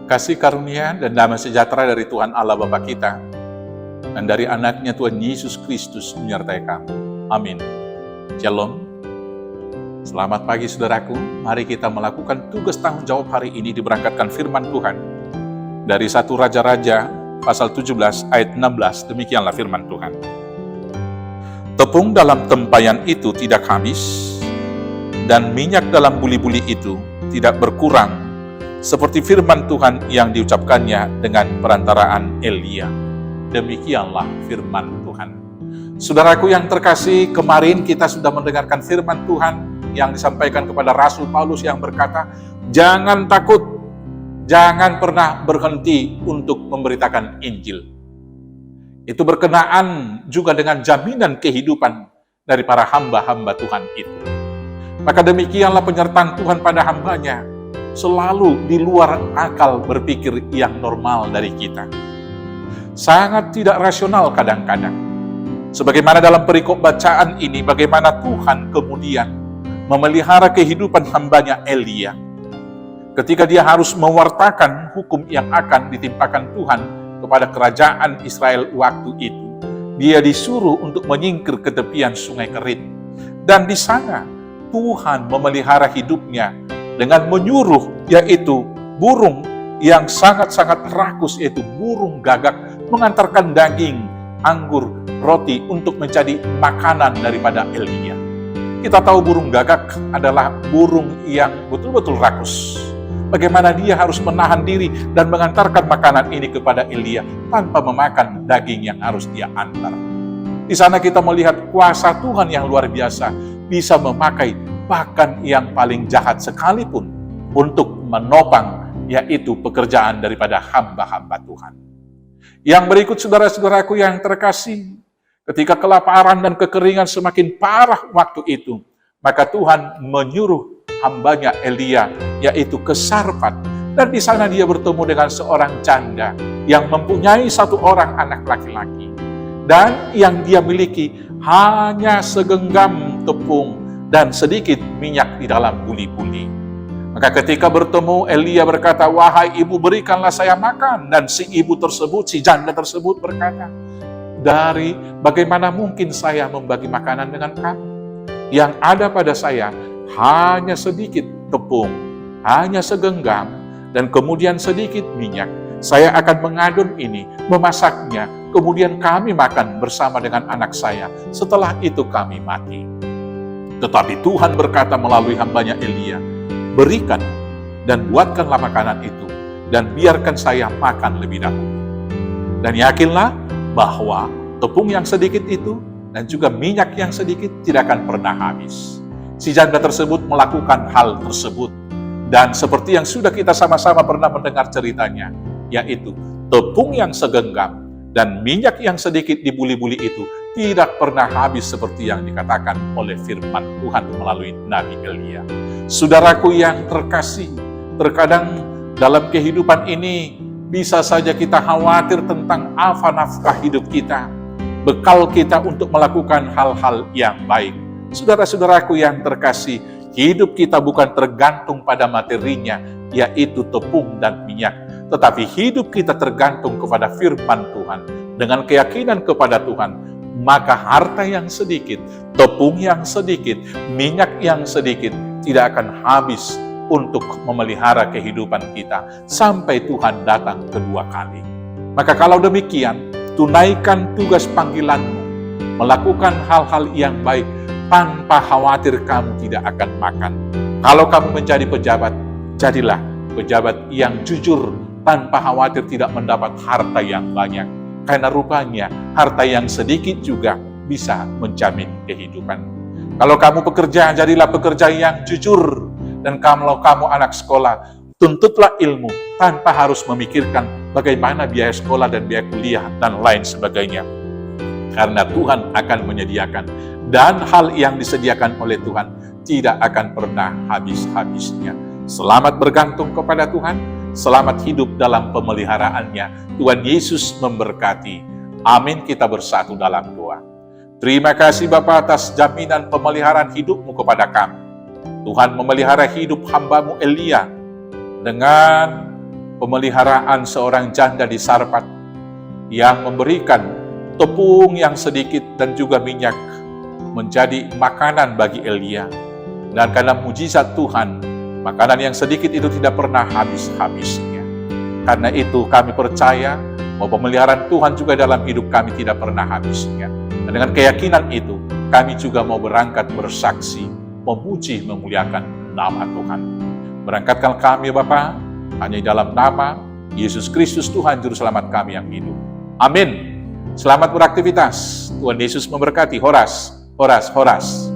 Kasih karunia dan damai sejahtera dari Tuhan Allah Bapa kita dan dari anaknya Tuhan Yesus Kristus menyertai kamu. Amin. Shalom. Selamat pagi saudaraku. Mari kita melakukan tugas tanggung jawab hari ini diberangkatkan firman Tuhan dari 1 Raja-Raja pasal 17 ayat 16. Demikianlah firman Tuhan. Tepung dalam tempayan itu tidak habis, dan minyak dalam buli-buli itu tidak berkurang, seperti firman Tuhan yang diucapkannya dengan perantaraan Elia. Demikianlah firman Tuhan. Saudaraku yang terkasih, kemarin kita sudah mendengarkan firman Tuhan yang disampaikan kepada Rasul Paulus yang berkata, jangan takut, jangan pernah berhenti untuk memberitakan Injil. Itu berkenaan juga dengan jaminan kehidupan dari para hamba-hamba Tuhan itu. Maka demikianlah penyertaan Tuhan pada hambanya, selalu di luar akal berpikir yang normal dari kita. Sangat tidak rasional kadang-kadang. Sebagaimana dalam perikop bacaan ini, bagaimana Tuhan kemudian memelihara kehidupan hambanya Elia. Ketika dia harus mewartakan hukum yang akan ditimpakan Tuhan kepada kerajaan Israel waktu itu, dia disuruh untuk menyingkir ke tepian sungai Kerit. Dan di sana Tuhan memelihara hidupnya dengan menyuruh, yaitu burung yang sangat-sangat rakus, yaitu burung gagak, mengantarkan daging, anggur, roti untuk menjadi makanan daripada Elia. Kita tahu burung gagak adalah burung yang betul-betul rakus. Bagaimana dia harus menahan diri dan mengantarkan makanan ini kepada Elia tanpa memakan daging yang harus dia antar. Di sana kita melihat kuasa Tuhan yang luar biasa, bisa memakai bahkan yang paling jahat sekalipun untuk menopang, yaitu pekerjaan daripada hamba-hamba Tuhan. Yang berikut saudara-saudaraku yang terkasih, ketika kelaparan dan kekeringan semakin parah waktu itu, maka Tuhan menyuruh hambanya Elia, yaitu ke Sarfat, dan di sana dia bertemu dengan seorang janda yang mempunyai satu orang anak laki-laki, dan yang dia miliki hanya segenggam tepung dan sedikit minyak di dalam buli-buli. Maka ketika bertemu, Elia berkata, wahai ibu, berikanlah saya makan. Dan si ibu tersebut, si janda tersebut berkata, dari bagaimana mungkin saya membagi makanan dengan kamu? Yang ada pada saya hanya sedikit tepung, hanya segenggam, dan kemudian sedikit minyak. Saya akan mengadun ini, memasaknya, kemudian kami makan bersama dengan anak saya. Setelah itu kami mati. Tetapi Tuhan berkata melalui hambanya Elia, berikan dan buatkanlah makanan itu, dan biarkan saya makan lebih dahulu. Dan yakinlah bahwa tepung yang sedikit itu, dan juga minyak yang sedikit tidak akan pernah habis. Si janda tersebut melakukan hal tersebut, dan seperti yang sudah kita sama-sama pernah mendengar ceritanya, yaitu tepung yang segenggam dan minyak yang sedikit di buli-buli itu tidak pernah habis seperti yang dikatakan oleh firman Tuhan melalui Nabi Elia. Saudaraku yang terkasih, terkadang dalam kehidupan ini bisa saja kita khawatir tentang apa nafkah hidup kita, bekal kita untuk melakukan hal-hal yang baik. Saudara-saudaraku yang terkasih, hidup kita bukan tergantung pada materinya, yaitu tepung dan minyak, tetapi hidup kita tergantung kepada firman Tuhan. Dengan keyakinan kepada Tuhan, maka harta yang sedikit, tepung yang sedikit, minyak yang sedikit tidak akan habis untuk memelihara kehidupan kita sampai Tuhan datang kedua kali. Maka kalau demikian, tunaikan tugas panggilanmu, melakukan hal-hal yang baik tanpa khawatir kamu tidak akan makan. Kalau kamu menjadi pejabat, jadilah pejabat yang jujur tanpa khawatir tidak mendapat harta yang banyak. Karena rupanya harta yang sedikit juga bisa menjamin kehidupan. Kalau kamu pekerja, jadilah pekerja yang jujur. Dan kalau kamu anak sekolah, tuntutlah ilmu tanpa harus memikirkan bagaimana biaya sekolah dan biaya kuliah dan lain sebagainya. Karena Tuhan akan menyediakan, dan hal yang disediakan oleh Tuhan tidak akan pernah habis-habisnya. Selamat bergantung kepada Tuhan, selamat hidup dalam pemeliharaannya. Tuhan Yesus memberkati. Amin. Kita bersatu dalam doa. Terima kasih Bapa atas jaminan pemeliharaan hidupmu kepada kami. Tuhan memelihara hidup hamba-Mu Elia dengan pemeliharaan seorang janda di Sarfat yang memberikan tepung yang sedikit dan juga minyak menjadi makanan bagi Elia. Dan karena mujizat Tuhan, makanan yang sedikit itu tidak pernah habis-habisnya. Karena itu kami percaya bahwa pemeliharaan Tuhan juga dalam hidup kami tidak pernah habisnya. Dan dengan keyakinan itu, kami juga mau berangkat bersaksi, memuji, memuliakan nama Tuhan. Berangkatkan kami Bapa, hanya dalam nama Yesus Kristus Tuhan Juru Selamat kami yang hidup. Amin. Selamat beraktivitas. Tuhan Yesus memberkati. Horas, horas, horas.